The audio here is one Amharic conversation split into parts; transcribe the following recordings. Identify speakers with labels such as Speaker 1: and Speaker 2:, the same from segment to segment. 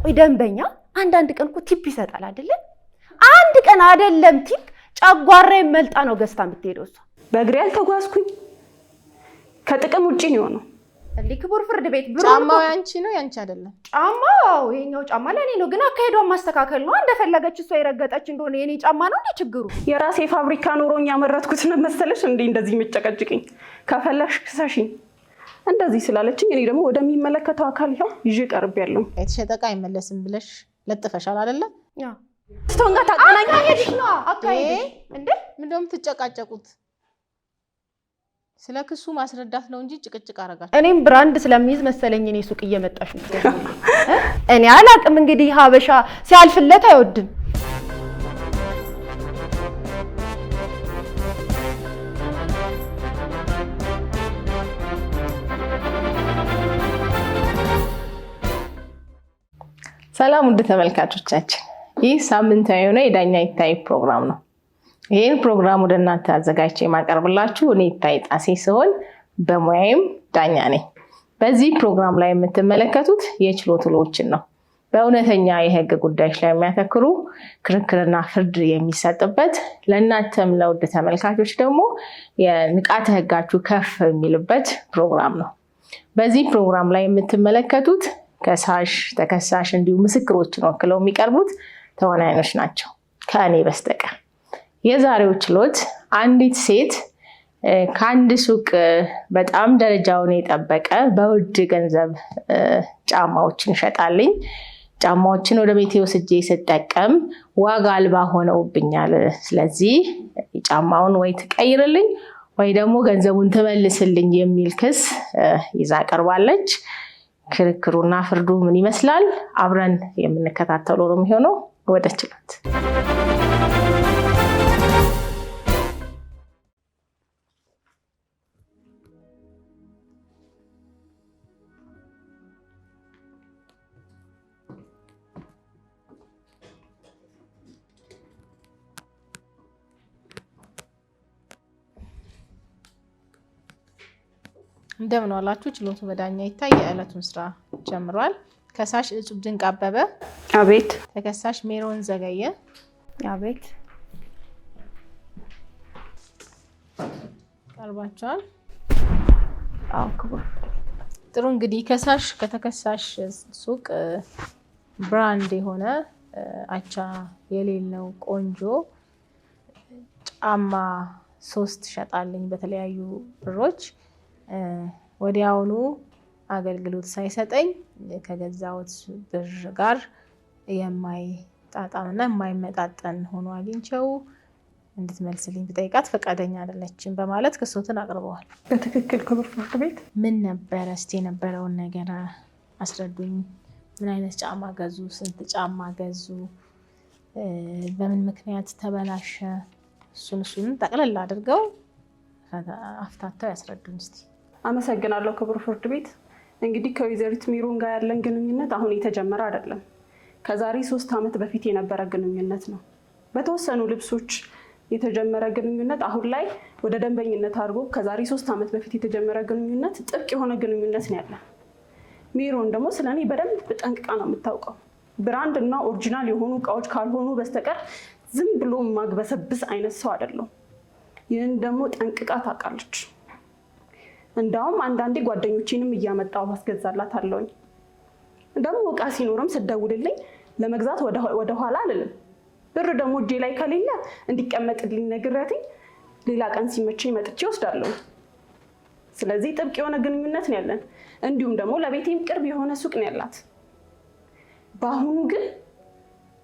Speaker 1: ቆይ ደንበኛ አንዳንድ ቀን እኮ ቲፕ ይሰጣል አይደለ? አንድ ቀን አይደለም ቲፕ ጨጓራዬ መልጣ ነው ገዝታ የምትሄደው እሷ።
Speaker 2: በእግሬ አልተጓዝኩኝ ከጥቅም ውጪ ነው ነው።
Speaker 1: ክቡር ፍርድ ቤት
Speaker 3: ጫማው ያንቺ ነው ያንቺ አይደለም?
Speaker 1: ጫማው ይሄኛው ጫማ ለኔ ነው፣ ግን አካሄዷን ማስተካከል ነው። እንደፈለገች እሷ የረገጠች እንደሆነ የኔ ጫማ ነው እንዴ ችግሩ?
Speaker 2: የራሴ ፋብሪካ ኖሮኝ ያመረትኩት ነው መሰለሽ እንዴ እንደዚህ የምጨቀጭቅኝ? ከፈለሽ ክሰሽኝ። እንደዚህ ስላለችኝ እኔ ደግሞ ወደሚመለከተው አካል ይኸው ይዤ ቀርቤያለሁ።
Speaker 3: የተሸጠ ዕቃ አይመለስም ብለሽ ለጥፈሻል አይደለ?
Speaker 2: ስቶን ጋር ታገናኛለሽ ነው
Speaker 3: አካሄድሽ እንዴ? ምንድነው የምትጨቃጨቁት? ስለ ክሱ ማስረዳት ነው እንጂ ጭቅጭቅ አረጋችሁ።
Speaker 1: እኔም ብራንድ ስለሚይዝ መሰለኝ እኔ ሱቅ እየመጣሽ ነው። እኔ አላቅም እንግዲህ ሀበሻ ሲያልፍለት አይወድም።
Speaker 3: ሰላም ውድ ተመልካቾቻችን፣ ይህ ሳምንታዊ የሆነ የዳኛ ይታይ ፕሮግራም ነው። ይህን ፕሮግራም ወደ እናንተ አዘጋጅቼ የማቀርብላችሁ እኔ ይታይ ጣሴ ሲሆን በሙያዬም ዳኛ ነኝ። በዚህ ፕሮግራም ላይ የምትመለከቱት የችሎት ውሎችን ነው። በእውነተኛ የህግ ጉዳዮች ላይ የሚያተክሩ ክርክርና ፍርድ የሚሰጥበት፣ ለእናንተም ለውድ ተመልካቾች ደግሞ የንቃተ ህጋችሁ ከፍ የሚልበት ፕሮግራም ነው። በዚህ ፕሮግራም ላይ የምትመለከቱት ከሳሽ፣ ተከሳሽ እንዲሁም ምስክሮችን ወክለው የሚቀርቡት ተዋናዮች ናቸው ከእኔ በስተቀር። የዛሬው ችሎት አንዲት ሴት ከአንድ ሱቅ በጣም ደረጃውን የጠበቀ በውድ ገንዘብ ጫማዎችን ሸጣልኝ። ጫማዎችን ወደ ቤቴ ወስጄ ስጠቀም ዋጋ አልባ ሆነውብኛል። ስለዚህ ጫማውን ወይ ትቀይርልኝ ወይ ደግሞ ገንዘቡን ትመልስልኝ የሚል ክስ ይዛ ቀርባለች። ክርክሩና ፍርዱ ምን ይመስላል? አብረን የምንከታተለው ነው የሚሆነው። ወደ ችሎት። እንደምን ዋላችሁ። ችሎቱ በዳኛ ይታይ የዕለቱን ስራ ጀምሯል። ከሳሽ እጹብ ድንቅ አበበ።
Speaker 2: አቤት።
Speaker 3: ተከሳሽ ሜሮን ዘገየ።
Speaker 1: አቤት።
Speaker 3: ቀርባቸዋል።
Speaker 1: አዎ ክቡር።
Speaker 3: ጥሩ እንግዲህ ከሳሽ ከተከሳሽ ሱቅ ብራንድ የሆነ አቻ የሌለው ቆንጆ ጫማ 3 ሸጣልኝ በተለያዩ ብሮች። ወዲያውኑ አገልግሎት ሳይሰጠኝ ከገዛሁት ብር ጋር የማይጣጣምና የማይመጣጠን ሆኖ አግኝቼው እንድትመልስልኝ ብጠይቃት ፈቃደኛ አይደለችም በማለት ክሶትን አቅርበዋል።
Speaker 2: በትክክል ክቡር ፍርድ ቤት።
Speaker 3: ምን ነበረ እስቲ የነበረውን ነገር አስረዱኝ። ምን አይነት ጫማ ገዙ? ስንት ጫማ ገዙ? በምን ምክንያት ተበላሸ? እሱን ጠቅለል አድርገው አፍታተው ያስረዱኝ እስቲ።
Speaker 2: አመሰግናለሁ ክቡር ፍርድ ቤት። እንግዲህ ከወይዘሪት ሜሮን ጋር ያለን ግንኙነት አሁን የተጀመረ አይደለም። ከዛሬ 3 ዓመት በፊት የነበረ ግንኙነት ነው። በተወሰኑ ልብሶች የተጀመረ ግንኙነት አሁን ላይ ወደ ደንበኝነት አድርጎ ከዛሬ 3 ዓመት በፊት የተጀመረ ግንኙነት ጥብቅ የሆነ ግንኙነት ነው ያለን። ሜሮን ደግሞ ስለኔ በደንብ ጠንቅቃ ነው የምታውቀው። ብራንድ እና ኦሪጂናል የሆኑ እቃዎች ካልሆኑ በስተቀር ዝም ብሎ ማግበሰብስ አይነት ሰው አይደለም። ይህን ደግሞ ጠንቅቃ ታውቃለች። እንዳውም አንዳንዴ ጓደኞቼንም እያመጣው አስገዛላት አለውኝ። ደግሞ እቃ ሲኖርም ስደውልልኝ ለመግዛት ወደ ኋላ አልልም። ብር ደግሞ እጄ ላይ ከሌለ እንዲቀመጥልኝ ነግሬያትኝ ሌላ ቀን ሲመቸኝ መጥቼ ወስዳለሁ። ስለዚህ ጥብቅ የሆነ ግንኙነት ነው ያለን። እንዲሁም ደግሞ ለቤቴም ቅርብ የሆነ ሱቅ ነው ያላት። በአሁኑ ግን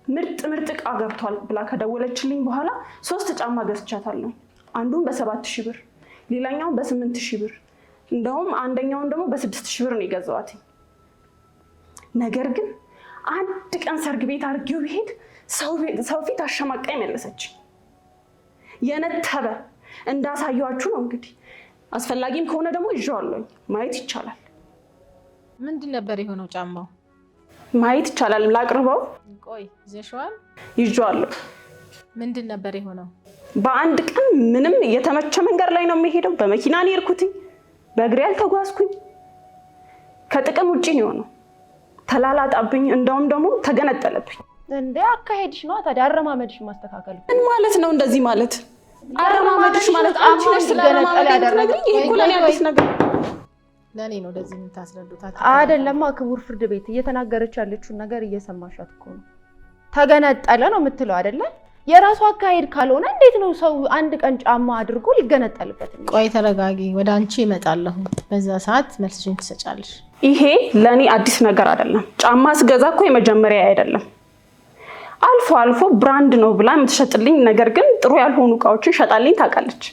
Speaker 2: ምርጥ እቃ ገብቷል ብላ ከደወለችልኝ በኋላ 3 ጫማ ገዝቻታለሁ። አንዱን በ7,000 ብር፣ ሌላኛውን በ8,000 ብር፣ እንደውም አንደኛውን ደግሞ በ6,000 ብር ነው የገዛዋት። ነገር ግን አንድ ቀን ሰርግ ቤት አድርጌው ቢሄድ ሰው ፊት አሸማቃይ መለሰች። የነተበ እንዳሳያችሁ ነው እንግዲህ። አስፈላጊም ከሆነ ደግሞ ይዤዋለሁ፣ ማየት ይቻላል።
Speaker 3: ምንድን ነበር የሆነው ጫማው?
Speaker 2: ማየት ይቻላል። ላቅርበው?
Speaker 3: ቆይ ይዘሽዋል?
Speaker 2: ይዤዋለሁ።
Speaker 3: ምንድን ነበር የሆነው?
Speaker 2: በአንድ ቀን ምንም የተመቸ መንገድ ላይ ነው የሚሄደው። በመኪና ነው የሄድኩትኝ፣ በእግሬ አልተጓዝኩኝ። ከጥቅም ውጪ ነው የሆነው። ተላላጣብኝ፣ እንደውም ደግሞ ተገነጠለብኝ።
Speaker 1: እንዴ አካሄድሽ ነው ታዲያ አረማመድሽ ማስተካከል።
Speaker 2: ምን ማለት ነው እንደዚህ ማለት? አረማመድሽ ማለት አንቺ ነሽ ስለአረማመድ ያደረገኝ። ይሄ እኮ ለኔ አዲስ ነገር
Speaker 3: ለኔ ነው። እንደዚህ የምታስረዱት
Speaker 1: አይደለም። ክቡር ፍርድ ቤት እየተናገረች ያለችውን ነገር እየሰማሻት እኮ ነው። ተገነጠለ ነው የምትለው አይደለ? የራሱ አካሄድ ካልሆነ እንዴት ነው ሰው አንድ ቀን ጫማ አድርጎ ሊገነጠልበት?
Speaker 3: ቆይ ተረጋጊ፣ ወደ አንቺ እመጣለሁ። በዛ ሰዓት መልስሽን ትሰጫለሽ።
Speaker 2: ይሄ ለኔ አዲስ ነገር አይደለም። ጫማ ስገዛ እኮ የመጀመሪያ አይደለም። አልፎ አልፎ ብራንድ ነው ብላ የምትሸጥልኝ ነገር ግን ጥሩ ያልሆኑ እቃዎችን ሸጣልኝ ታውቃለች።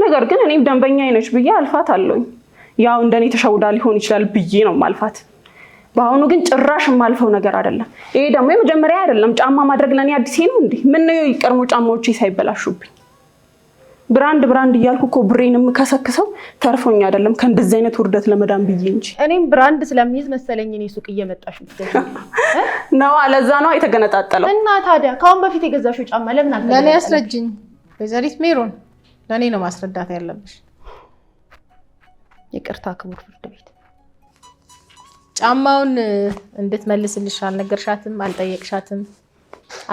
Speaker 2: ነገር ግን እኔም ደንበኛ አይነች ብዬ አልፋት አለኝ። ያው እንደኔ ተሸውዳ ሊሆን ይችላል ብዬ ነው ማልፋት። በአሁኑ ግን ጭራሽ የማልፈው ነገር አይደለም። ይሄ ደግሞ የመጀመሪያ አይደለም። ጫማ ማድረግ ለኔ አዲስ ነው እንዴ? ምን ነው ይቀርሙ ጫማዎቼ ሳይበላሹብኝ ብራንድ እያልኩ እኮ ብሬን የምከሰክሰው ተርፎኝ አይደለም ከእንደዚህ አይነት ውርደት ለመዳን ብዬ እንጂ።
Speaker 1: እኔም ብራንድ ስለሚይዝ መሰለኝ እኔ ሱቅ እየመጣሽ
Speaker 2: ነው። አለዛ ነው የተገነጣጠለው።
Speaker 1: እና ታዲያ ከአሁን በፊት የገዛሽው ጫማ ለምን አገኘሽ?
Speaker 3: ለኔ አስረጅኝ ወይዘሪት ሜሮን፣ ለኔ ነው ማስረዳት ያለብሽ።
Speaker 1: ይቅርታ ክቡር ፍርድ ቤት።
Speaker 3: ጫማውን እንድትመልስልሽ አልነገርሻትም? አልጠየቅሻትም?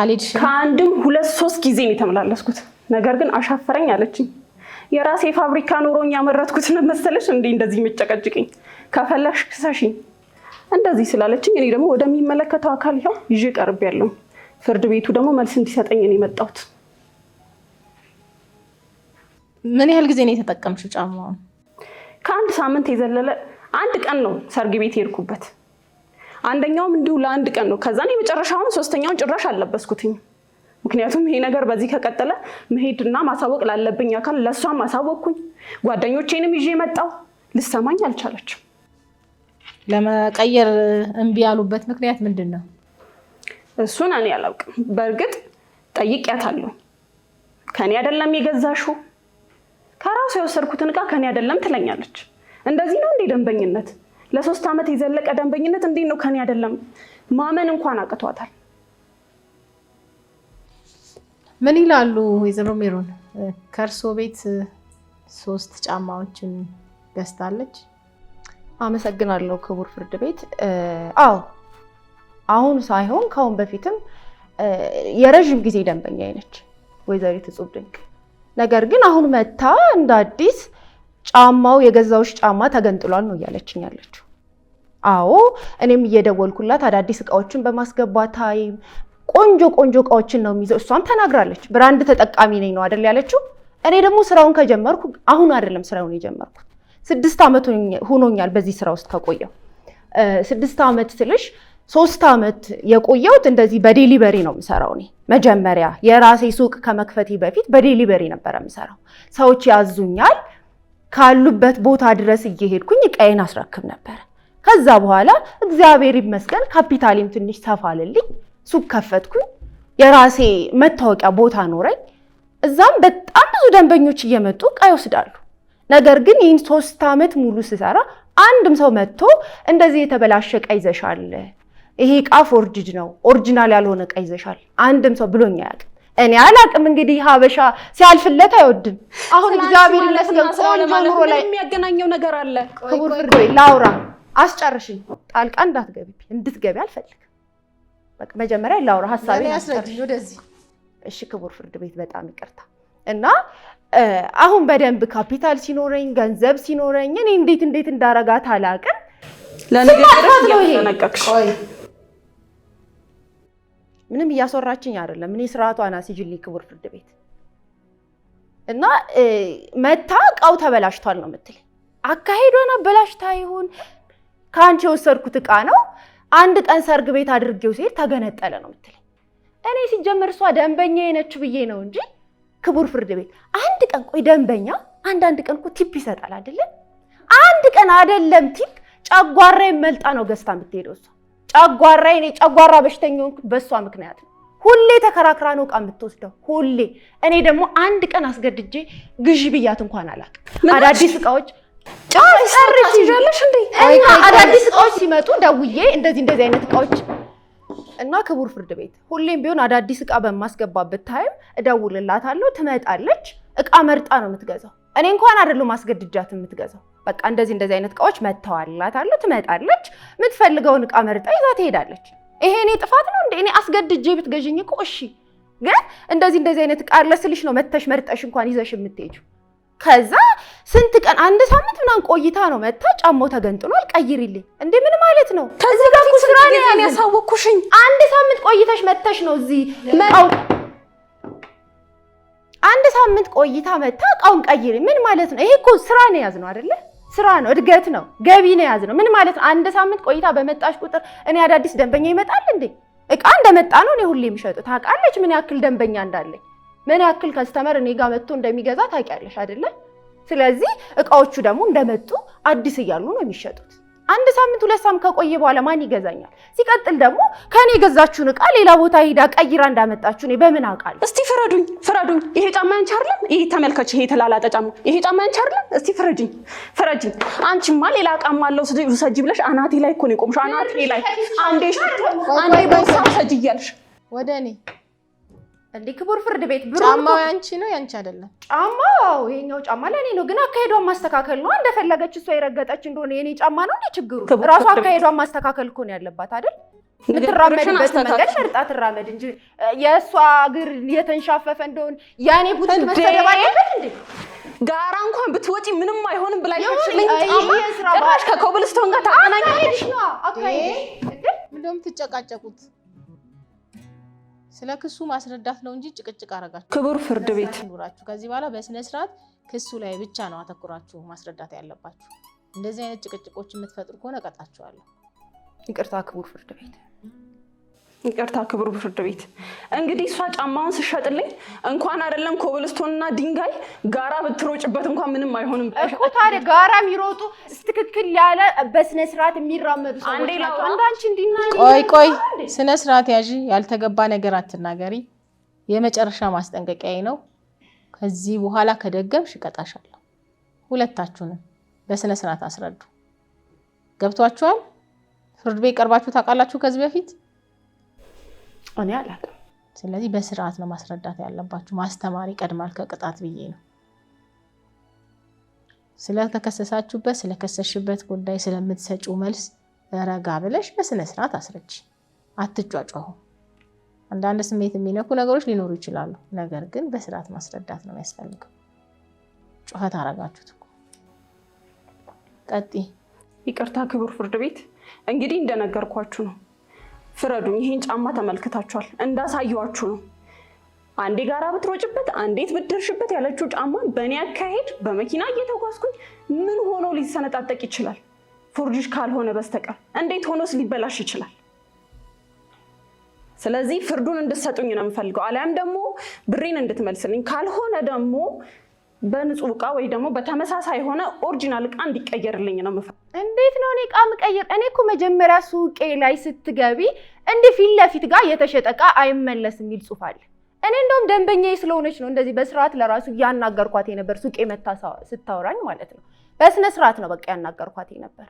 Speaker 3: አልሄድሽም?
Speaker 2: ከአንድም 2-3 ጊዜ ነው የተመላለስኩት። ነገር ግን አሻፈረኝ አለችኝ። የራሴ ፋብሪካ ኖሮኝ ያመረትኩት ነው መሰለሽ እንዴ እንደዚህ የምጨቀጭቅኝ? ከፈለግሽ ክሰሽኝ እንደዚህ ስላለችኝ እኔ ደግሞ ወደሚመለከተው አካል ይኸው ይዤ ቀርቤያለሁ። ፍርድ ቤቱ ደግሞ መልስ እንዲሰጠኝ ነው የመጣሁት።
Speaker 3: ምን ያህል ጊዜ ነው የተጠቀምሽው ጫማውን?
Speaker 2: ከአንድ ሳምንት የዘለለ አንድ ቀን ነው ሰርግ ቤት ሄድኩበት። አንደኛውም እንዲሁ ለአንድ ቀን ነው። ከዛን የመጨረሻውን 3ኛውን ጭራሽ አልለበስኩትኝ። ምክንያቱም ይሄ ነገር በዚህ ከቀጠለ መሄድና ማሳወቅ ላለብኝ አካል ለሷም ማሳወቅኩኝ። ጓደኞቼንም ይዤ መጣው። ልሰማኝ አልቻለችም።
Speaker 3: ለመቀየር እምቢ ያሉበት ምክንያት ምንድነው?
Speaker 2: እሱን እኔ አላውቅም። በእርግጥ ጠይቄያታለሁ። ከኔ አይደለም የገዛሽው፣ ከራሱ የወሰድኩትን ዕቃ ከኔ አይደለም ትለኛለች። እንደዚህ ነው እንዴ ደንበኝነት? ለ3 ዓመት የዘለቀ ደንበኝነት እንዴት ነው ከኔ አይደለም? ማመን እንኳን አቅቷታል።
Speaker 3: ምን ይላሉ ወይዘሮ ሜሮን? ከርሶ ቤት 3 ጫማዎችን ገዝታለች።
Speaker 1: አመሰግናለሁ ክቡር ፍርድ ቤት። አዎ አሁን ሳይሆን ካሁን በፊትም የረጅም ጊዜ ደንበኛ አይነች ወይዘሪት እጹብ ድንቅ። ነገር ግን አሁን መታ እንደ አዲስ ጫማው የገዛውሽ ጫማ ተገንጥሏል ነው እያለችኝ ያለችው። አዎ እኔም እየደወልኩላት አዳዲስ እቃዎችን በማስገባት ታይም ቆንጆ እቃዎችን ነው የሚይዘው። እሷም ተናግራለች። ብራንድ ተጠቃሚ ነኝ ነው አይደል ያለችው። እኔ ደግሞ ስራውን ከጀመርኩ አሁን አይደለም ስራውን የጀመርኩት 6 ዓመት ሆኖኛል በዚህ ስራ ውስጥ ከቆየው። 6 ዓመት ስልሽ 3 ዓመት የቆየሁት እንደዚህ በዴሊቨሪ ነው የምሰራው። እኔ መጀመሪያ የራሴ ሱቅ ከመክፈቴ በፊት በዴሊቨሪ ነበር የምሰራው። ሰዎች ያዙኛል፣ ካሉበት ቦታ ድረስ እየሄድኩኝ እቃዬን አስረክብ ነበር። ከዛ በኋላ እግዚአብሔር ይመስገን ካፒታሌም ትንሽ ሰፋልልኝ፣ ሱቅ ከፈትኩኝ፣ የራሴ መታወቂያ ቦታ ኖረኝ። እዛም በጣም ብዙ ደንበኞች እየመጡ እቃ ይወስዳሉ። ነገር ግን ይህን 3 ዓመት ሙሉ ስሰራ አንድም ሰው መጥቶ እንደዚህ የተበላሸ እቃ ይዘሻል፣ ይሄ እቃ ፎርጅድ ነው፣ ኦሪጂናል ያልሆነ እቃ ይዘሻል አንድም ሰው ብሎኝ አያውቅም። እኔ አላቅም እንግዲህ ሀበሻ ሲያልፍለት አይወድም። አሁን እግዚአብሔር ይመስገን ቆንጆ ኑሮ ላይ
Speaker 2: የሚያገናኘው ነገር አለ።
Speaker 1: ክቡር ፍርድ ቤት ላውራ፣ አስጨርሽኝ። ጣልቃ እንድትገቢ አልፈልግም። በቃ መጀመሪያ ላውራ ሐሳቤን
Speaker 3: ያስረጅኝ ወደዚህ።
Speaker 1: እሺ ክቡር ፍርድ ቤት በጣም ይቅርታ። እና አሁን በደንብ ካፒታል ሲኖረኝ ገንዘብ ሲኖረኝ እኔ እንዴት እንዳረጋት አላቅም።
Speaker 2: ለነገርሽ ያተነቀቅሽ
Speaker 1: ምንም እያስወራችኝ አይደለም። እኔ ስርዓቷን አስይልኝ ክቡር ፍርድ ቤት። እና መታ እቃው ተበላሽቷል ነው የምትለኝ። አካሄዷን አበላሽታ ይሁን ከአንቺ የወሰድኩት እቃ ነው አንድ ቀን ሰርግ ቤት አድርጌው ሲሄድ ተገነጠለ ነው የምትለኝ። እኔ ሲጀመር እሷ ደንበኛ ነች ብዬ ነው እንጂ ክቡር ፍርድ ቤት አንድ ቀን ቆይ፣ ደንበኛ አንዳንድ ቀን እኮ ቲፕ ይሰጣል አይደለ? አንድ ቀን አይደለም ቲፕ ጨጓራዬን መልጣ ነው ገዝታ የምትሄደው እሷ። ጨጓራዬ ጨጓራ በሽተኛ ሆንኩት በእሷ ምክንያት ነው። ሁሌ ተከራክራ ነው እቃ የምትወስደው ሁሌ። እኔ ደግሞ አንድ ቀን አስገድጄ ግዢ ብያት እንኳን አላውቅም። አዳዲስ እቃዎች ጨርሽ ይዣለሽ እንዴ? እና አዳዲስ እቃዎች ሲመጡ ደውዬ እንደዚህ አይነት እቃዎች እና ክቡር ፍርድ ቤት ሁሌም ቢሆን አዳዲስ እቃ በማስገባበት ታይም እደውልላታለሁ፣ ትመጣለች። እቃ መርጣ ነው የምትገዛው። እኔ እንኳን አይደለም ማስገድጃት የምትገዛው። በቃ እንደዚህ አይነት እቃዎች መተዋላታለሁ፣ ትመጣለች፣ የምትፈልገውን እቃ መርጣ ይዛ ትሄዳለች። ይሄ እኔ ጥፋት ነው እንዴ? እኔ አስገድጄ ብትገዥኝ እኮ እሺ፣ ግን እንደዚህ አይነት እቃ ለስልሽ ነው መተሽ መርጠሽ እንኳን ይዘሽ የምትሄጂው። ከዛ ስንት ቀን አንድ ሳምንት ምናምን ቆይታ ነው መታ ጫማው ተገንጥሏል ቀይሪልኝ እንዴ ምን ማለት ነው?
Speaker 2: ከዚህ ጋር ስራ ነው ያሳወቅኩሽኝ።
Speaker 1: አንድ ሳምንት ቆይተሽ መተሽ ነው እዚህ አንድ ሳምንት ቆይታ መታ እቃውን ቀይሪ ምን ማለት ነው? ይሄ እኮ ስራ ነው ያዝነው አይደለ? ስራ ነው፣ እድገት ነው፣ ገቢ ነው ያዝነው። ምን ማለት ነው? አንድ ሳምንት ቆይታ በመጣሽ ቁጥር እኔ አዳዲስ ደንበኛ ይመጣል እንዴ? እቃ እንደመጣ ነው እኔ ሁሌ የምሸጠው። ታውቃለች ምን ያክል ደንበኛ እንዳለኝ፣ ምን ያክል ከስተመር እኔ ጋር መጥቶ እንደሚገዛ ታውቂያለሽ አይደለ? ስለዚህ እቃዎቹ ደግሞ እንደመጡ አዲስ እያሉ ነው የሚሸጡት። አንድ ሳምንት 2 ሳምንት ከቆየ በኋላ ማን ይገዛኛል? ሲቀጥል ደግሞ ከኔ የገዛችሁን እቃ ሌላ ቦታ ሄዳ ቀይራ እንዳመጣችሁ እኔ በምን አውቃለሁ?
Speaker 2: እስቲ ፍረዱኝ። ይሄ ጫማ ያንቺ አይደለም? ይሄ ተመልከች፣ ይሄ የተላላጠ ጫማ ይሄ ጫማ ያንቺ አይደለም? እስቲ ፍረጅኝ። አንቺማ ሌላ እቃማ አለው ሰጂ ብለሽ አናቴ ላይ እኮ ነው የቆምሽው። አናቴ ላይ አንዴ ቦርሳ ሰጂ እያልሽ
Speaker 3: ወደ እኔ
Speaker 1: እንዴ ክቡር ፍርድ ቤት
Speaker 3: ጫማው ያንቺ ነው ያንቺ አይደለም?
Speaker 1: ጫማው ይሄኛው ጫማ ለኔ ነው፣ ግን አካሄዷን ማስተካከል ነው። እንደፈለገች እሷ የረገጠች እንደሆነ የኔ ጫማ ነው እንዴ ችግሩ? ራሷ አካሄዷን ማስተካከል እኮ ነው ያለባት አይደል? የምትራመድበት መንገድ መርጣ ትራመድ እንጂ የእሷ እግር የተንሻፈፈ እንደሆነ ያኔ ቡት መሰደብ አለበት እንዴ?
Speaker 2: ጋራ እንኳን ብትወጪ ምንም አይሆንም ብላሽ ምን ጫማ ከኮብልስቶን ጋር ታገናኛለሽ ነው
Speaker 1: አካሄድ እንዴ?
Speaker 3: ምንድነው የምትጨቃጨቁት? ስለ ክሱ ማስረዳት ነው እንጂ ጭቅጭቅ አረጋችሁ።
Speaker 2: ክቡር ፍርድ ቤት
Speaker 3: ኑራችሁ ከዚህ በኋላ በስነ ስርዓት ክሱ ላይ ብቻ ነው አተኩራችሁ ማስረዳት ያለባችሁ። እንደዚህ አይነት ጭቅጭቆች የምትፈጥሩ ከሆነ እቀጣችኋለሁ።
Speaker 1: ይቅርታ ክቡር ፍርድ ቤት።
Speaker 2: ይቅርታ ክቡር ፍርድ ቤት። እንግዲህ እሷ ጫማውን ስሸጥልኝ እንኳን አይደለም ኮብልስቶንና ድንጋይ ጋራ ብትሮጭበት እንኳን ምንም አይሆንም
Speaker 1: እኮ። ታዲያ ጋራ የሚሮጡ ትክክል ያለ በስነ ስርዓት የሚራመዱ ሰዎች ናቸው። አንዳንቺ እንዲና
Speaker 3: ቆይ ስነ ስርዓት ያዢ። ያልተገባ ነገር አትናገሪ። የመጨረሻ ማስጠንቀቂያዬ ነው። ከዚህ በኋላ ከደገምሽ እቀጣሻለሁ። ሁለታችሁንም በስነ ስርዓት አስረዱ። ገብቷችኋል? ፍርድ ቤት ቀርባችሁ ታውቃላችሁ ከዚህ በፊት?
Speaker 1: እኔ አላውቅም።
Speaker 3: ስለዚህ በስርዓት ነው ማስረዳት ያለባችሁ። ማስተማሪ ቀድማል ከቅጣት ብዬ ነው። ስለተከሰሳችሁበት ስለከሰሽበት ጉዳይ ስለምትሰጪው መልስ ረጋ ብለሽ በስነ ስርዓት አስረጂ። አትጫጫሁ። አንዳንድ ስሜት የሚነኩ ነገሮች ሊኖሩ ይችላሉ። ነገር ግን በስርዓት ማስረዳት ነው የሚያስፈልገው። ጩኸት አረጋችሁት እኮ። ቀጥይ።
Speaker 2: ይቅርታ ክቡር ፍርድ ቤት። እንግዲህ እንደነገርኳችሁ ነው። ፍረዱኝ። ይሄን ጫማ ተመልክታችኋል፣ እንዳሳየዋችሁ ነው። አንዴ ጋራ ብትሮጭበት አንዴት ብትደርሽበት ያለችው ጫማ በእኔ አካሄድ በመኪና እየተጓዝኩኝ ምን ሆኖ ሊሰነጣጠቅ ይችላል? ፎርጅሽ ካልሆነ በስተቀር እንዴት ሆኖስ ሊበላሽ ይችላል? ስለዚህ ፍርዱን እንድትሰጡኝ ነው የምፈልገው፣ አሊያም ደግሞ ብሬን እንድትመልስልኝ። ካልሆነ ደግሞ በንጹህ እቃ ወይ ደግሞ በተመሳሳይ የሆነ ኦሪጂናል እቃ እንዲቀየርልኝ ነው የምፈልገው።
Speaker 1: እንዴት ነው እኔ እቃ የምቀይር? እኔ እኮ መጀመሪያ ሱቄ ላይ ስትገቢ እንዲህ ፊት ለፊት ጋር የተሸጠ እቃ አይመለስም የሚል ጽሑፍ አለ። እኔ እንደውም ደንበኛዬ ስለሆነች ነው እንደዚህ በስርዓት ለራሱ ያናገርኳት የነበር። ሱቄ መታ ስታወራኝ ማለት ነው በስነ ስርዓት ነው በቃ ያናገርኳት የነበር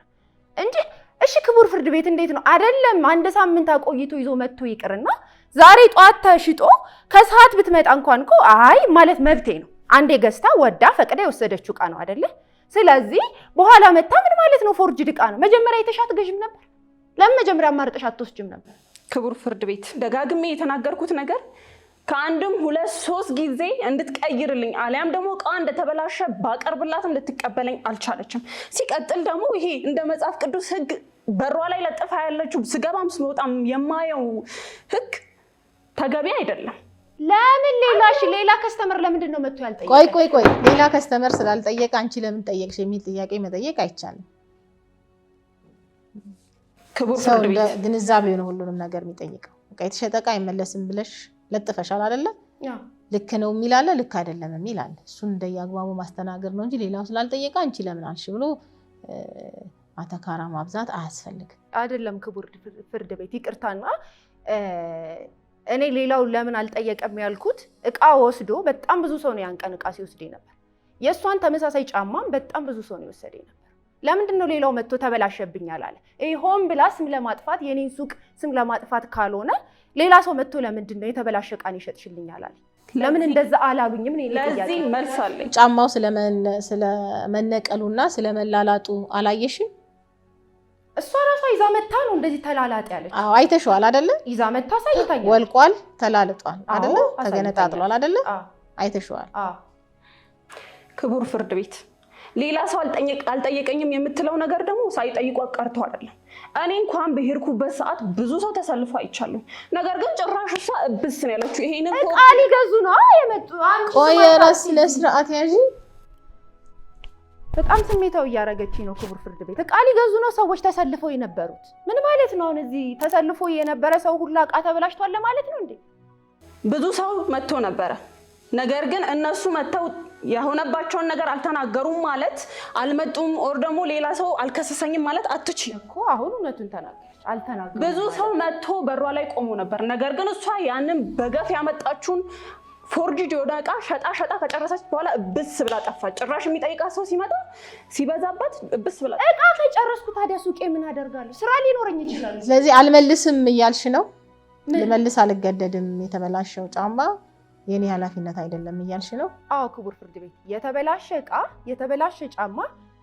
Speaker 1: እንጂ። እሺ ክቡር ፍርድ ቤት እንዴት ነው አይደለም አንድ ሳምንት አቆይቶ ይዞ መጥቶ ይቅርና ዛሬ ጧት ተሽጦ ከሰዓት ብትመጣ እንኳን እኮ አይ ማለት መብቴ ነው። አንዴ ገዝታ ወዳ ፈቅዳ የወሰደችው እቃ ነው አይደለ? ስለዚህ በኋላ መታ ምን ማለት ነው ፎርጅድ እቃ ነው። መጀመሪያ የተሻት ገዥም ነበር። ለምን መጀመሪያ አማርጠሽ አትወስጂም ነበር?
Speaker 2: ክቡር ፍርድ ቤት ደጋግሜ የተናገርኩት ነገር ከአንድም 2-3 ጊዜ እንድትቀይርልኝ አሊያም ደግሞ እቃዋ እንደተበላሸ ባቀርብላት እንድትቀበለኝ አልቻለችም። ሲቀጥል ደግሞ ይሄ እንደ መጽሐፍ ቅዱስ ሕግ በሯ ላይ ለጥፋ ያለችው ስገባም ስወጣም የማየው ሕግ ተገቢ አይደለም።
Speaker 1: ለምን ሌላ ከስተመር ለምንድን ነው መጥቶ ያልጠየቀ?
Speaker 3: ቆይ ሌላ ከስተመር ስላልጠየቀ አንቺ ለምን ጠየቅሽ የሚል ጥያቄ መጠየቅ አይቻልም።
Speaker 2: ክቡር ፍርድ ቤት
Speaker 3: ግንዛቤው ነው ሁሉንም ነገር የሚጠይቀው። በቃ የተሸጠ እቃ አይመለስም ብለሽ ለጥፈሻል አይደለ? ልክ ነው የሚል አለ፣ ልክ አይደለም የሚል አለ። እሱን እንደየአግባቡ ማስተናገድ ነው እንጂ ሌላው ስላልጠየቀ አንቺ ለምን አልሽ ብሎ አተካራ ማብዛት አያስፈልግም።
Speaker 1: አይደለም ክቡር ፍርድ ቤት ይቅርታና እኔ ሌላው ለምን አልጠየቀም ያልኩት እቃ ወስዶ በጣም ብዙ ሰው ነው ያን ቀን እቃ ሲወስድ ነበር። የእሷን ተመሳሳይ ጫማም በጣም ብዙ ሰው ነው የወሰደ ነበር። ለምንድን ነው ሌላው መጥቶ ተበላሸብኛል አለ? ይሄ ሆን ብላ ስም ለማጥፋት የኔን ሱቅ ስም ለማጥፋት ካልሆነ ሌላ ሰው መጥቶ ለምንድን ነው የተበላሸ እቃን ይሸጥሽልኛል አለ? ለምን እንደዛ አላሉኝም? እኔ
Speaker 2: ለዚህ መልስ አለኝ።
Speaker 3: ጫማው ስለመነቀሉና ስለመላላጡ አላየሽም?
Speaker 1: እሷ ራሷ ይዛ መታ ነው እንደዚህ ተላላጥ ያለች።
Speaker 3: አዎ አይተሽዋል አይደለ?
Speaker 1: ይዛ መታ ሳይታኛል።
Speaker 3: ወልቋል፣ ተላልጧል አይደለ? ተገነጣጥሏል አይደለ? አይተሽዋል።
Speaker 2: ክቡር ፍርድ ቤት ሌላ ሰው አልጠየቀኝም የምትለው ነገር ደግሞ ሳይጠይቁ ቀርቶ አይደለም። እኔ እንኳን በሄድኩበት ሰዓት ብዙ ሰው ተሰልፎ አይቻለሁ። ነገር ግን ጭራሽ እሷ እብስ ነው ያለችው። ይሄንን
Speaker 1: ቃል ይገዙ ነው የመጡ።
Speaker 3: ቆይ ራስ ለስርዓት ያዢ።
Speaker 1: በጣም ስሜታው እያረገችኝ ነው። ክቡር ፍርድ ቤት ቃል ይገዙ ነው ሰዎች ተሰልፈው የነበሩት። ምን ማለት ነው? እዚህ ተሰልፎ የነበረ ሰው ሁላ ዕቃ ተበላሽቷል ማለት ነው እንዴ?
Speaker 2: ብዙ ሰው መጥቶ ነበረ። ነገር ግን እነሱ መጥተው የሆነባቸውን ነገር አልተናገሩም ማለት አልመጡም ኦር ደግሞ ሌላ ሰው አልከሰሰኝም ማለት አትችልም
Speaker 1: እኮ። አሁን እውነቱን ተናገረች። አልተናገሩም።
Speaker 2: ብዙ ሰው መጥቶ በሯ ላይ ቆሞ ነበር። ነገር ግን እሷ ያንን በገፍ ያመጣችውን ፎርጅድ የሆነ ዕቃ ሸጣ ከጨረሰች በኋላ እብስ ብላ ጠፋች። ጭራሽ የሚጠይቃት ሰው ሲመጣ ሲበዛበት እብስ ብላ
Speaker 1: ዕቃ ከጨረስኩ ታዲያ ሱቄ ምን አደርጋለሁ? ስራ ሊኖረኝ ይችላል።
Speaker 3: ስለዚህ አልመልስም እያልሽ ነው? ልመልስ አልገደድም፣ የተበላሸው ጫማ የኔ ኃላፊነት አይደለም እያልሽ ነው?
Speaker 1: አዎ ክቡር ፍርድ ቤት የተበላሸ ዕቃ የተበላሸ ጫማ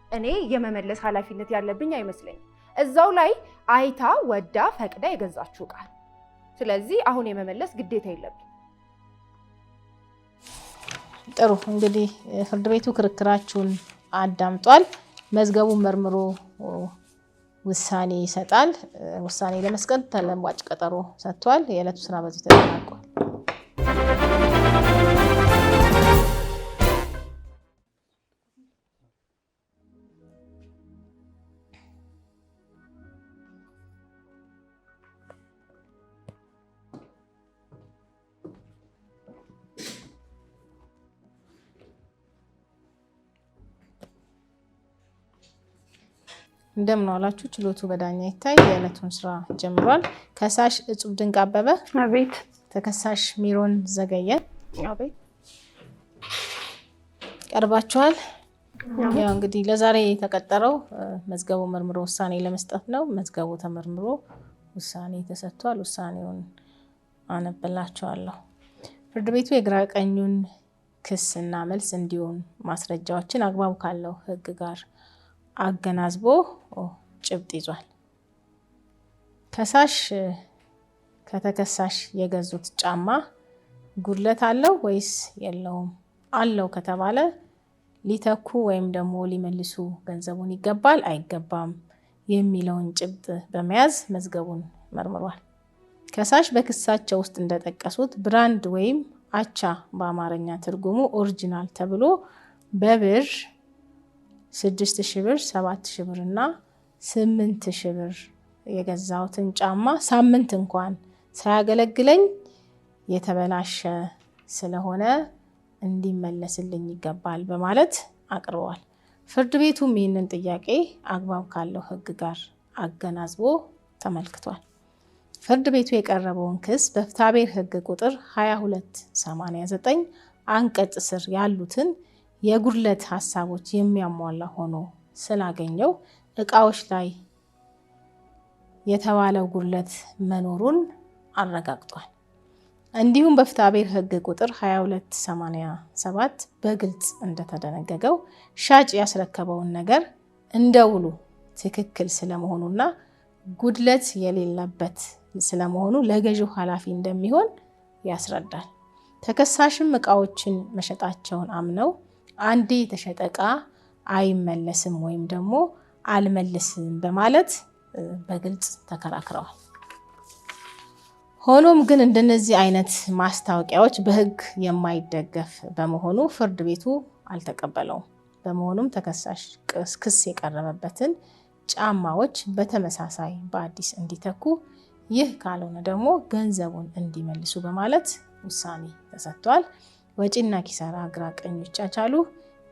Speaker 1: እኔ የመመለስ ኃላፊነት ያለብኝ አይመስለኝም። እዛው ላይ አይታ ወዳ ፈቅዳ የገዛችው ዕቃ። ስለዚህ አሁን የመመለስ ግዴታ የለብኝ።
Speaker 3: ጥሩ እንግዲህ ፍርድ ቤቱ ክርክራችሁን አዳምጧል። መዝገቡን መርምሮ ውሳኔ ይሰጣል። ውሳኔ ለመስጠት ተለዋጭ ቀጠሮ ሰጥቷል። የዕለቱ ስራ በዚህ ተጠናቋል። እንደምን ዋላችሁ። ችሎቱ በዳኛ ይታይ የዕለቱን ስራ ጀምሯል። ከሳሽ እጹብ ድንቅ አበበ።
Speaker 2: አቤት።
Speaker 3: ተከሳሽ ሚሮን ዘገየ።
Speaker 1: አቤት።
Speaker 3: ቀርባችኋል። ያው እንግዲህ ለዛሬ የተቀጠረው መዝገቡ መርምሮ ውሳኔ ለመስጠት ነው። መዝገቡ ተመርምሮ ውሳኔ ተሰጥቷል። ውሳኔውን አነብላችኋለሁ። ፍርድ ቤቱ የግራ ቀኙን ክስና መልስ እንዲሁም ማስረጃዎችን አግባብ ካለው ሕግ ጋር አገናዝቦ ጭብጥ ይዟል። ከሳሽ ከተከሳሽ የገዙት ጫማ ጉድለት አለው ወይስ የለውም? አለው ከተባለ ሊተኩ ወይም ደግሞ ሊመልሱ ገንዘቡን ይገባል አይገባም የሚለውን ጭብጥ በመያዝ መዝገቡን መርምሯል። ከሳሽ በክሳቸው ውስጥ እንደጠቀሱት ብራንድ ወይም አቻ በአማርኛ ትርጉሙ ኦሪጂናል ተብሎ በብር 6,000 ብር፣ 7,000 ብር እና 8,000 ብር የገዛሁትን ጫማ ሳምንት እንኳን ሳያገለግለኝ የተበላሸ ስለሆነ እንዲመለስልኝ ይገባል በማለት አቅርበዋል። ፍርድ ቤቱም ይህንን ጥያቄ አግባብ ካለው ሕግ ጋር አገናዝቦ ተመልክቷል። ፍርድ ቤቱ የቀረበውን ክስ በፍትሐብሔር ሕግ ቁጥር 2289 አንቀጽ ስር ያሉትን የጉድለት ሀሳቦች የሚያሟላ ሆኖ ስላገኘው ዕቃዎች ላይ የተባለው ጉድለት መኖሩን አረጋግጧል። እንዲሁም በፍትሐብሔር ሕግ ቁጥር 2287 በግልጽ እንደተደነገገው ሻጭ ያስረከበውን ነገር እንደውሉ ትክክል ስለመሆኑና ጉድለት የሌለበት ስለመሆኑ ለገዢው ኃላፊ እንደሚሆን ያስረዳል። ተከሳሽም ዕቃዎችን መሸጣቸውን አምነው አንዴ የተሸጠ ዕቃ አይመለስም ወይም ደግሞ አልመልስም በማለት በግልጽ ተከራክረዋል። ሆኖም ግን እንደነዚህ አይነት ማስታወቂያዎች በሕግ የማይደገፍ በመሆኑ ፍርድ ቤቱ አልተቀበለውም። በመሆኑም ተከሳሽ ክስ የቀረበበትን ጫማዎች በተመሳሳይ በአዲስ እንዲተኩ፣ ይህ ካልሆነ ደግሞ ገንዘቡን እንዲመልሱ በማለት ውሳኔ ተሰጥቷል። ወጪና ኪሳራ ግራ ቀኙ ይቻቻሉ።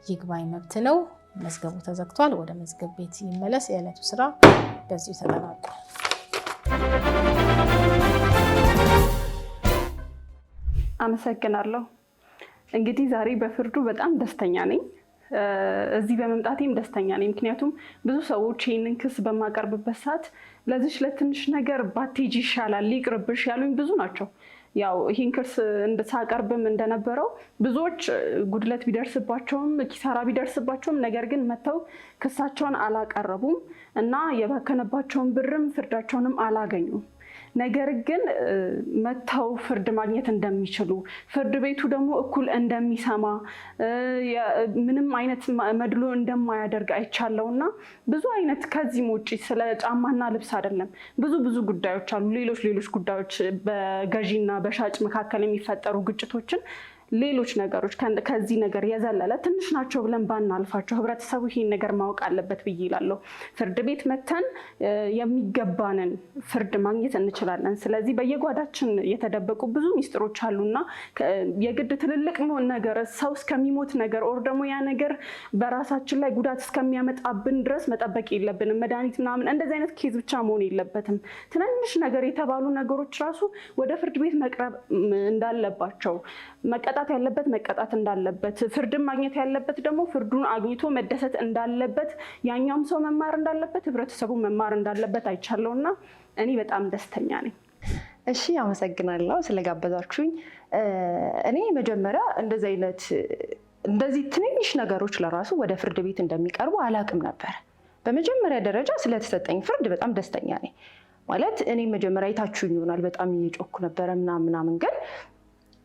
Speaker 3: ይግባኝ መብት ነው። መዝገቡ ተዘግቷል። ወደ መዝገብ ቤት ይመለስ። የዕለቱ ስራ በዚሁ ተጠናቋል።
Speaker 2: አመሰግናለሁ። እንግዲህ ዛሬ በፍርዱ በጣም ደስተኛ ነኝ። እዚህ በመምጣቴም ደስተኛ ነኝ። ምክንያቱም ብዙ ሰዎች ይህንን ክስ በማቀርብበት ሰዓት ለዚች ለትንሽ ነገር ባቴጂ ይሻላል ይቅርብሽ ያሉኝ ብዙ ናቸው። ያው ይህን ክስ እንድሳቀርብም እንደነበረው ብዙዎች ጉድለት ቢደርስባቸውም ኪሳራ ቢደርስባቸውም ነገር ግን መተው ክሳቸውን አላቀረቡም እና የባከነባቸውን ብርም ፍርዳቸውንም አላገኙም። ነገር ግን መተው ፍርድ ማግኘት እንደሚችሉ ፍርድ ቤቱ ደግሞ እኩል እንደሚሰማ ምንም አይነት መድሎ እንደማያደርግ አይቻለውና ብዙ አይነት ከዚህም ውጪ ስለ ጫማና ልብስ አይደለም ብዙ ጉዳዮች አሉ። ሌሎች ጉዳዮች በገዢና በሻጭ መካከል የሚፈጠሩ ግጭቶችን ሌሎች ነገሮች ከዚህ ነገር የዘለለ ትንሽ ናቸው ብለን ባናልፋቸው ህብረተሰቡ ይሄን ነገር ማወቅ አለበት ብዬ እላለሁ። ፍርድ ቤት መተን የሚገባንን ፍርድ ማግኘት እንችላለን። ስለዚህ በየጓዳችን የተደበቁ ብዙ ሚስጥሮች አሉና የግድ ትልልቅ ነገር ሰው እስከሚሞት ነገር ኦር ደግሞ ያ ነገር በራሳችን ላይ ጉዳት እስከሚያመጣብን ድረስ መጠበቅ የለብንም። መድኃኒት ምናምን እንደዚህ አይነት ኬዝ ብቻ መሆን የለበትም። ትንንሽ ነገር የተባሉ ነገሮች ራሱ ወደ ፍርድ ቤት መቅረብ እንዳለባቸው መቀጣት ያለበት መቀጣት እንዳለበት ፍርድን ማግኘት ያለበት ደግሞ ፍርዱን አግኝቶ መደሰት እንዳለበት ያኛውም ሰው መማር እንዳለበት ህብረተሰቡ መማር እንዳለበት አይቻለውና እኔ በጣም ደስተኛ ነኝ።
Speaker 1: እሺ አመሰግናለሁ ስለጋበዛችሁኝ። እኔ መጀመሪያ እንደዚህ ትንንሽ ነገሮች ለራሱ ወደ ፍርድ ቤት እንደሚቀርቡ አላቅም ነበር። በመጀመሪያ ደረጃ ስለተሰጠኝ ፍርድ በጣም ደስተኛ ነኝ። ማለት እኔ መጀመሪያ አይታችሁኝ ይሆናል በጣም እየጮኩ ነበረ ምናምን ግን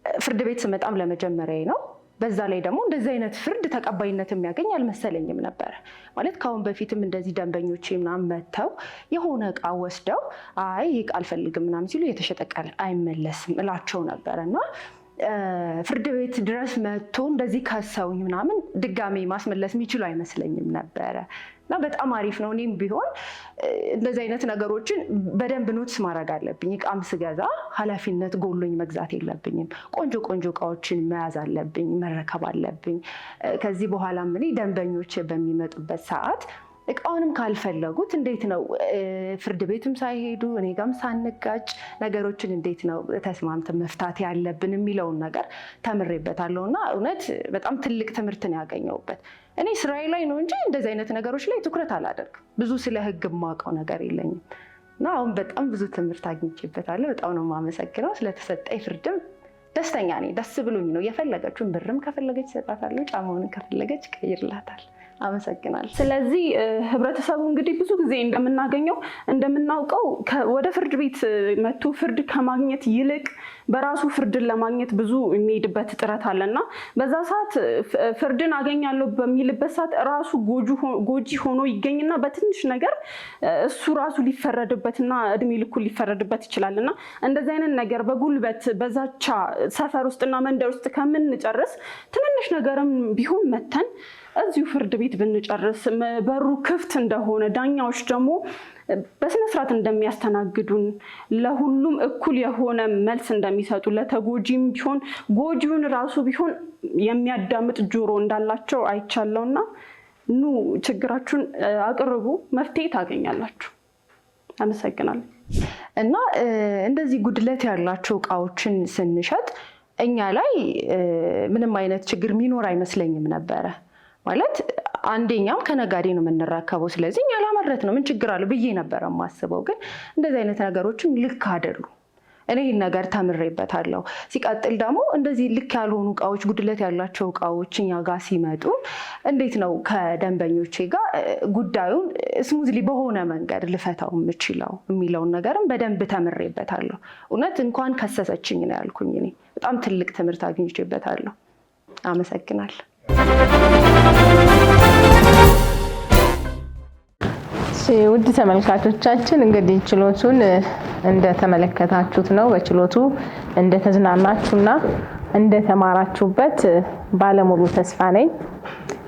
Speaker 1: ፍርድ ቤት ስመጣም ለመጀመሪያ ነው። በዛ ላይ ደግሞ እንደዚህ አይነት ፍርድ ተቀባይነት የሚያገኝ አልመሰለኝም ነበር። ማለት ከአሁን በፊትም እንደዚህ ደንበኞቼ ምናምን መተው የሆነ እቃ ወስደው አይ ይህ እቃ አልፈልግም ምናምን ሲሉ የተሸጠ እቃ አይመለስም እላቸው ነበረ እና ፍርድ ቤት ድረስ መጥቶ እንደዚህ ከሰውኝ ምናምን ድጋሜ ማስመለስ የሚችሉ አይመስለኝም ነበረ እና በጣም አሪፍ ነው። እኔም ቢሆን እንደዚህ አይነት ነገሮችን በደንብ ኖትስ ማድረግ አለብኝ። እቃም ስገዛ ኃላፊነት ጎሎኝ መግዛት የለብኝም። ቆንጆ እቃዎችን መያዝ አለብኝ፣ መረከብ አለብኝ። ከዚህ በኋላም እኔ ደንበኞች በሚመጡበት ሰዓት እቃውንም ካልፈለጉት እንዴት ነው ፍርድ ቤትም ሳይሄዱ እኔ ጋርም ሳንጋጭ ነገሮችን እንዴት ነው ተስማምተን መፍታት ያለብን የሚለውን ነገር ተምሬበታለሁ እና እውነት በጣም ትልቅ ትምህርትን ያገኘሁበት። እኔ ስራዬ ላይ ነው እንጂ እንደዚህ አይነት ነገሮች ላይ ትኩረት አላደርግም። ብዙ ስለ ሕግ የማውቀው ነገር የለኝም እና አሁን በጣም ብዙ ትምህርት አግኝቼበታለሁ። በጣም ነው የማመሰግነው። ስለተሰጠኝ ፍርድም ደስተኛ ነኝ። ደስ ብሎኝ ነው። የፈለገችውን ብርም ከፈለገች እሰጣታለሁ፣ ጫማውንም ከፈለገች ቀይርላታል። አመሰግናለሁ።
Speaker 2: ስለዚህ ህብረተሰቡ እንግዲህ ብዙ ጊዜ እንደምናውቀው ወደ ፍርድ ቤት መጥቶ ፍርድ ከማግኘት ይልቅ በራሱ ፍርድን ለማግኘት ብዙ የሚሄድበት ጥረት አለና በዛ ሰዓት ፍርድን አገኛለሁ በሚልበት ሰዓት ራሱ ጎጂ ሆኖ ይገኝና በትንሽ ነገር እሱ ራሱ ሊፈረድበትና እድሜ ልኩ ሊፈረድበት ይችላልና እንደዚህ አይነት ነገር በጉልበት በዛቻ ሰፈር ውስጥና መንደር ውስጥ ከምንጨርስ ትንንሽ ነገርም ቢሆን መተን እዚሁ ፍርድ ቤት ብንጨርስ በሩ ክፍት እንደሆነ ዳኛዎች ደግሞ በስነስርዓት እንደሚያስተናግዱን ለሁሉም እኩል የሆነ መልስ እንደሚሰጡ ለተጎጂም ቢሆን ጎጂውን ራሱ ቢሆን የሚያዳምጥ ጆሮ እንዳላቸው አይቻለውና ኑ ችግራችሁን አቅርቡ፣ መፍትሄ ታገኛላችሁ። አመሰግናለሁ።
Speaker 1: እና እንደዚህ ጉድለት ያላቸው እቃዎችን ስንሸጥ እኛ ላይ ምንም አይነት ችግር ሚኖር አይመስለኝም ነበረ። ማለት አንደኛም ከነጋዴ ነው የምንረከበው፣ ስለዚህ እኛ ላመረት ነው ምን ችግር አለ ብዬ ነበረ የማስበው። ግን እንደዚህ አይነት ነገሮችም ልክ አይደሉም። እኔ ይህን ነገር ተምሬበታለሁ። ሲቀጥል ደግሞ እንደዚህ ልክ ያልሆኑ እቃዎች፣ ጉድለት ያላቸው እቃዎች እኛ ጋር ሲመጡ እንዴት ነው ከደንበኞቼ ጋር ጉዳዩን ስሙዝሊ በሆነ መንገድ ልፈታው የምችለው የሚለውን ነገርም በደንብ ተምሬበታለሁ። እውነት እንኳን ከሰሰችኝ ነው ያልኩኝ። እኔ በጣም ትልቅ ትምህርት አግኝቼበታለሁ። አመሰግናለሁ።
Speaker 3: ውድ ተመልካቾቻችን እንግዲህ ችሎቱን እንደተመለከታችሁት ነው። በችሎቱ እንደተዝናናችሁና እንደተማራችሁበት ባለሙሉ ተስፋ ነኝ።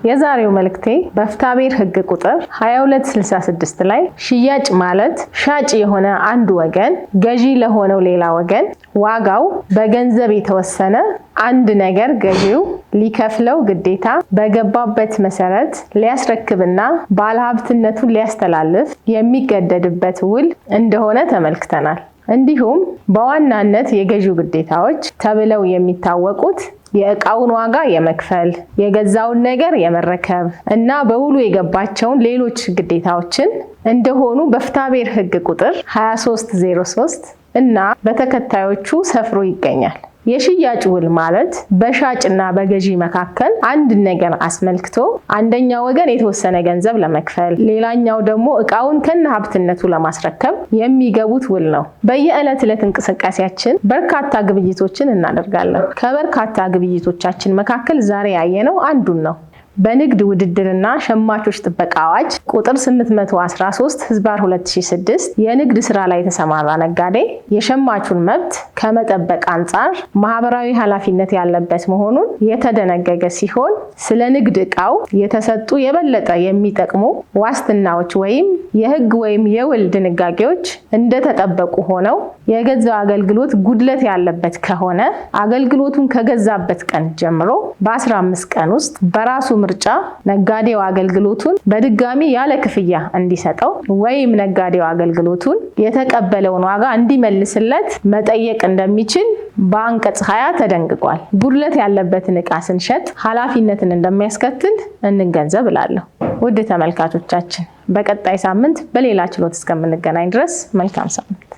Speaker 3: የዛሬው መልእክቴ በፍትሐብሔር ሕግ ቁጥር 2266 ላይ ሽያጭ ማለት ሻጭ የሆነ አንዱ ወገን ገዢ ለሆነው ሌላ ወገን ዋጋው በገንዘብ የተወሰነ አንድ ነገር ገዢው ሊከፍለው ግዴታ በገባበት መሰረት ሊያስረክብና ባለሀብትነቱን ሊያስተላልፍ የሚገደድበት ውል እንደሆነ ተመልክተናል። እንዲሁም በዋናነት የገዢው ግዴታዎች ተብለው የሚታወቁት የእቃውን ዋጋ የመክፈል፣ የገዛውን ነገር የመረከብ እና በውሉ የገባቸውን ሌሎች ግዴታዎችን እንደሆኑ በፍትሐብሔር ሕግ ቁጥር 2303 እና በተከታዮቹ ሰፍሮ ይገኛል። የሽያጭ ውል ማለት በሻጭና በገዢ መካከል አንድ ነገር አስመልክቶ አንደኛው ወገን የተወሰነ ገንዘብ ለመክፈል ሌላኛው ደግሞ እቃውን ከነ ሀብትነቱ ለማስረከብ የሚገቡት ውል ነው። በየዕለት ዕለት እንቅስቃሴያችን በርካታ ግብይቶችን እናደርጋለን። ከበርካታ ግብይቶቻችን መካከል ዛሬ ያየነው አንዱን ነው። በንግድ ውድድርና ሸማቾች ጥበቃ አዋጅ ቁጥር 813/2006 የንግድ ስራ ላይ የተሰማራ ነጋዴ የሸማቹን መብት ከመጠበቅ አንጻር ማህበራዊ ኃላፊነት ያለበት መሆኑን የተደነገገ ሲሆን ስለ ንግድ ዕቃው የተሰጡ የበለጠ የሚጠቅሙ ዋስትናዎች ወይም የህግ ወይም የውል ድንጋጌዎች እንደተጠበቁ ሆነው የገዛው አገልግሎት ጉድለት ያለበት ከሆነ አገልግሎቱን ከገዛበት ቀን ጀምሮ በ15 ቀን ውስጥ በራሱ ምርጫ ነጋዴው አገልግሎቱን በድጋሚ ያለ ክፍያ እንዲሰጠው ወይም ነጋዴው አገልግሎቱን የተቀበለውን ዋጋ እንዲመልስለት መጠየቅ እንደሚችል በአንቀጽ 20 ተደንግጓል። ጉድለት ያለበትን ዕቃ ስንሸጥ ኃላፊነትን እንደሚያስከትል እንገንዘብ እላለሁ። ውድ ተመልካቾቻችን በቀጣይ ሳምንት በሌላ ችሎት እስከምንገናኝ ድረስ መልካም ሳምንት።